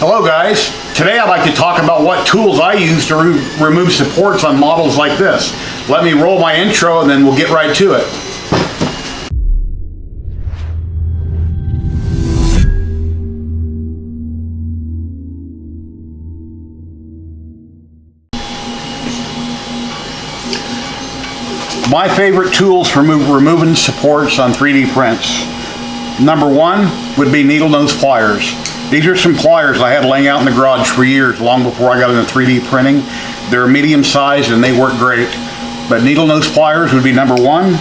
Hello guys, today I'd like to talk about what tools I use to remove supports on models like this. Let me roll my intro and then we'll get right to it. My favorite tools for removing supports on 3D prints. Number one would be needle nose pliers. These are some pliers I had laying out in the garage for years, long before I got into 3D printing. They're medium sized and they work great. But needle nose pliers would be number one.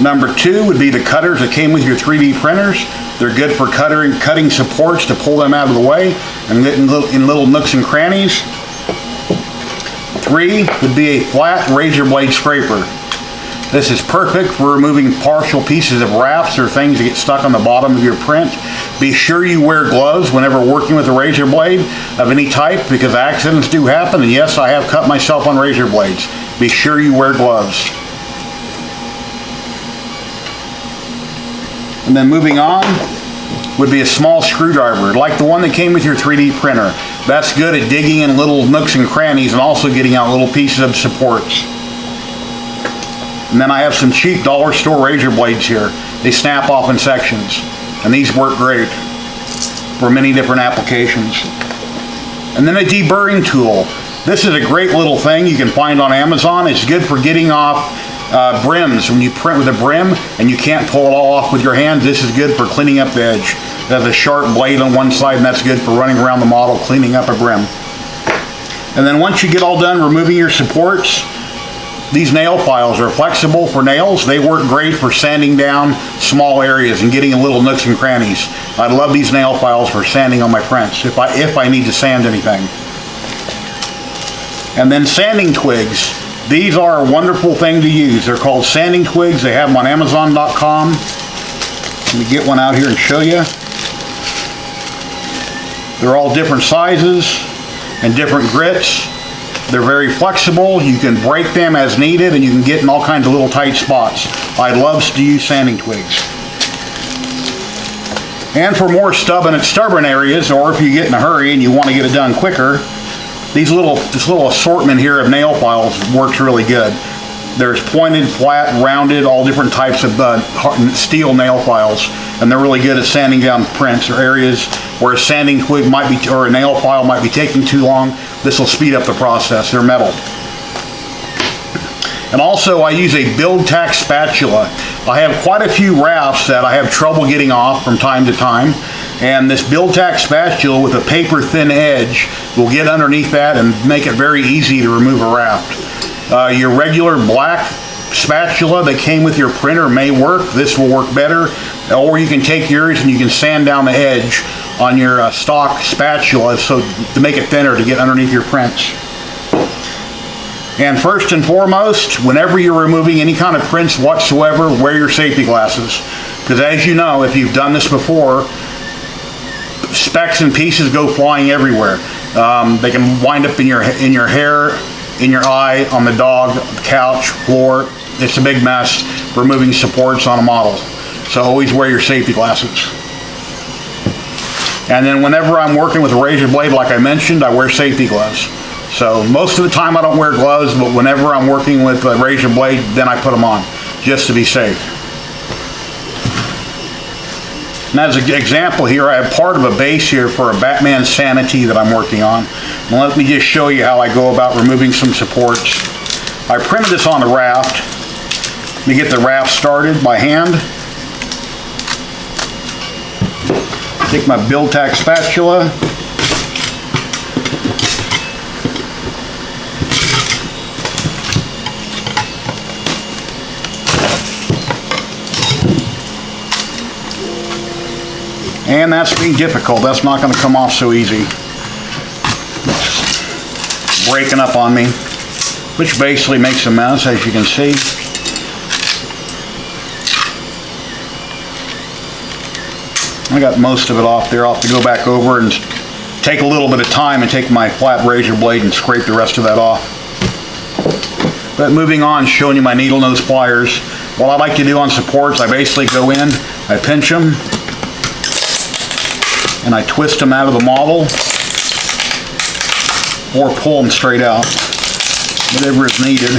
Number two would be the cutters that came with your 3D printers. They're good for cutting supports to pull them out of the way and get in little nooks and crannies. Three would be a flat razor blade scraper. This is perfect for removing partial pieces of rafts or things that get stuck on the bottom of your print. Be sure you wear gloves whenever working with a razor blade of any type, because accidents do happen, and yes, I have cut myself on razor blades. Be sure you wear gloves. And then moving on would be a small screwdriver, like the one that came with your 3D printer. That's good at digging in little nooks and crannies and also getting out little pieces of supports. And then I have some cheap dollar store razor blades here. They snap off in sections, and these work great for many different applications. And then a deburring tool. This is a great little thing you can find on Amazon. It's good for getting off brims. When you print with a brim and you can't pull it all off with your hands, this is good for cleaning up the edge. It has a sharp blade on one side, and that's good for running around the model cleaning up a brim. And then once you get all done removing your supports, these nail files are flexible for nails. They work great for sanding down small areas and getting in little nooks and crannies. I love these nail files for sanding on my prints if I need to sand anything. And then sanding twigs. These are a wonderful thing to use. They're called sanding twigs. They have them on amzn.to. Let me get one out here and show you. They're all different sizes and different grits. They're very flexible. You can break them as needed, and you can get in all kinds of little tight spots. I love to use sanding twigs. And for more stubborn areas, or if you get in a hurry and you want to get it done quicker, this little assortment here of nail files works really good. There's pointed, flat, rounded, all different types of steel nail files, and they're really good at sanding down prints or areas where a sanding twig might be, or a nail file might be taking too long. This will speed up the process. They're metal. And also I use a build tack spatula. I have quite a few rafts that I have trouble getting off from time to time, and this build tack spatula with a paper thin edge will get underneath that and make it very easy to remove a raft. Your regular black spatula that came with your printer may work. This will work better. Or you can take yours and you can sand down the edge on your stock spatula so to make it thinner to get underneath your prints. And first and foremost, whenever you're removing any kind of prints whatsoever, wear your safety glasses. Because as you know, if you've done this before, specks and pieces go flying everywhere. They can wind up in your hair, in your eye, on the dog, the couch, floor. It's a big mess removing supports on a model. So always wear your safety glasses. And then whenever I'm working with a razor blade, like I mentioned, I wear safety gloves. So most of the time I don't wear gloves, but whenever I'm working with a razor blade, then I put them on, just to be safe. And as an example here, I have part of a base here for a Batman Sanity that I'm working on. And let me just show you how I go about removing some supports. I printed this on a raft. Let me get the raft started by hand. Take my build tack spatula. And that's being difficult. That's not going to come off so easy. It's breaking up on me, which basically makes a mess, as you can see. I got most of it off there. I'll have to go back over and take a little bit of time and take my flat razor blade and scrape the rest of that off. But moving on, showing you my needle nose pliers. What I like to do on supports, I basically go in, I pinch them, and I twist them out of the model or pull them straight out, whatever is needed.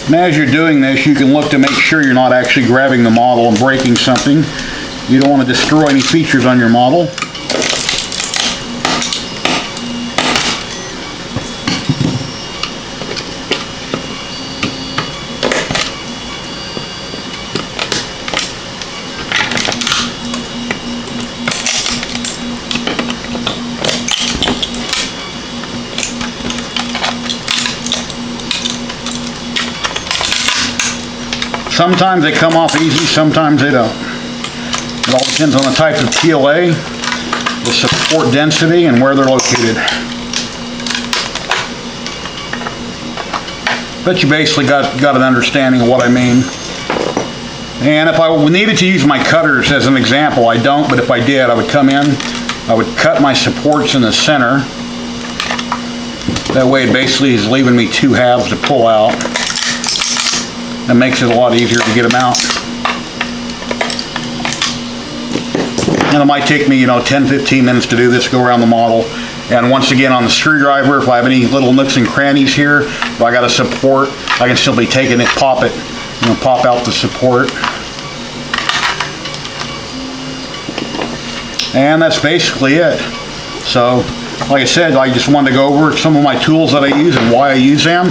And as you're doing this, you can look to make sure you're not actually grabbing the model and breaking something. You don't want to destroy any features on your model. Sometimes they come off easy, sometimes they don't. It all depends on the type of PLA, the support density, and where they're located. But you basically got an understanding of what I mean. And if I needed to use my cutters as an example, I don't, but if I did, I would come in, I would cut my supports in the center. That way it basically is leaving me two halves to pull out. That makes it a lot easier to get them out. And it might take me, 10-15 minutes to do this, go around the model. And once again, on the screwdriver, if I have any little nooks and crannies here, if I got a support, I can simply take it and pop it, pop out the support. And that's basically it. So, like I said, I just wanted to go over some of my tools that I use and why I use them.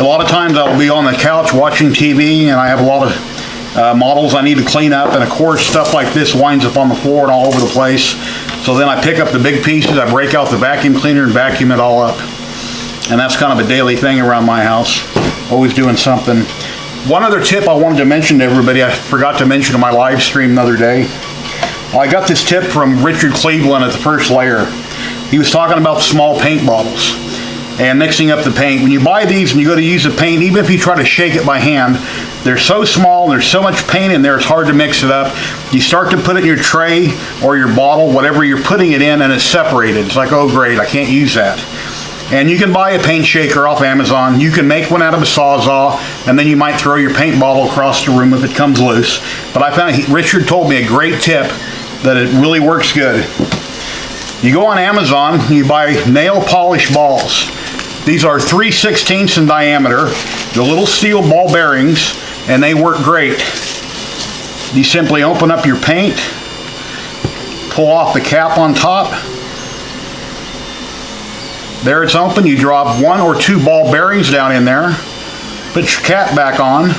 A lot of times I'll be on the couch watching TV and I have a lot of models I need to clean up, and of course stuff like this winds up on the floor and all over the place. So then I pick up the big pieces, I break out the vacuum cleaner and vacuum it all up. And that's kind of a daily thing around my house, always doing something. One other tip I wanted to mention to everybody, I forgot to mention in my live stream the other day. I got this tip from Richard Cleveland at the First Layer. He was talking about small paint bottles and mixing up the paint. When you buy these and you go to use the paint, even if you try to shake it by hand, they're so small and there's so much paint in there, it's hard to mix it up. You start to put it in your tray or your bottle, whatever you're putting it in, and it's separated. It's like, oh great, I can't use that. And you can buy a paint shaker off Amazon. You can make one out of a Sawzall, and then you might throw your paint bottle across the room if it comes loose. But I found, Richard told me a great tip that it really works good. You go on Amazon, you buy nail polish balls. These are 3/16 in diameter. They're little steel ball bearings, and they work great. You simply open up your paint, pull off the cap on top. There it's open. You drop 1 or 2 ball bearings down in there, put your cap back on,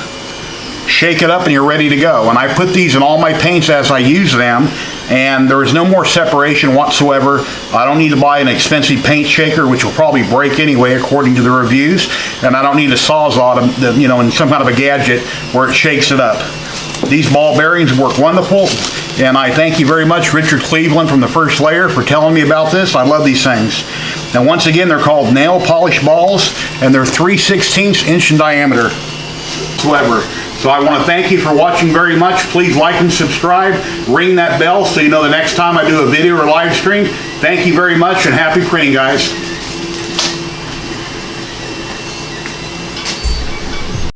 shake it up, and you're ready to go. And I put these in all my paints as I use them, and there is no more separation whatsoever. I don't need to buy an expensive paint shaker, which will probably break anyway according to the reviews, and I don't need a Sawzall to, in some kind of a gadget where it shakes it up. These ball bearings work wonderful, and I thank you very much, Richard Cleveland from the First Layer, for telling me about this. I love these things. And once again, they're called nail polish balls, and they're 3/16 in diameter. Whatever. So I want to thank you for watching very much. Please like and subscribe. Ring that bell so you know the next time I do a video or live stream. Thank you very much, and happy printing, guys.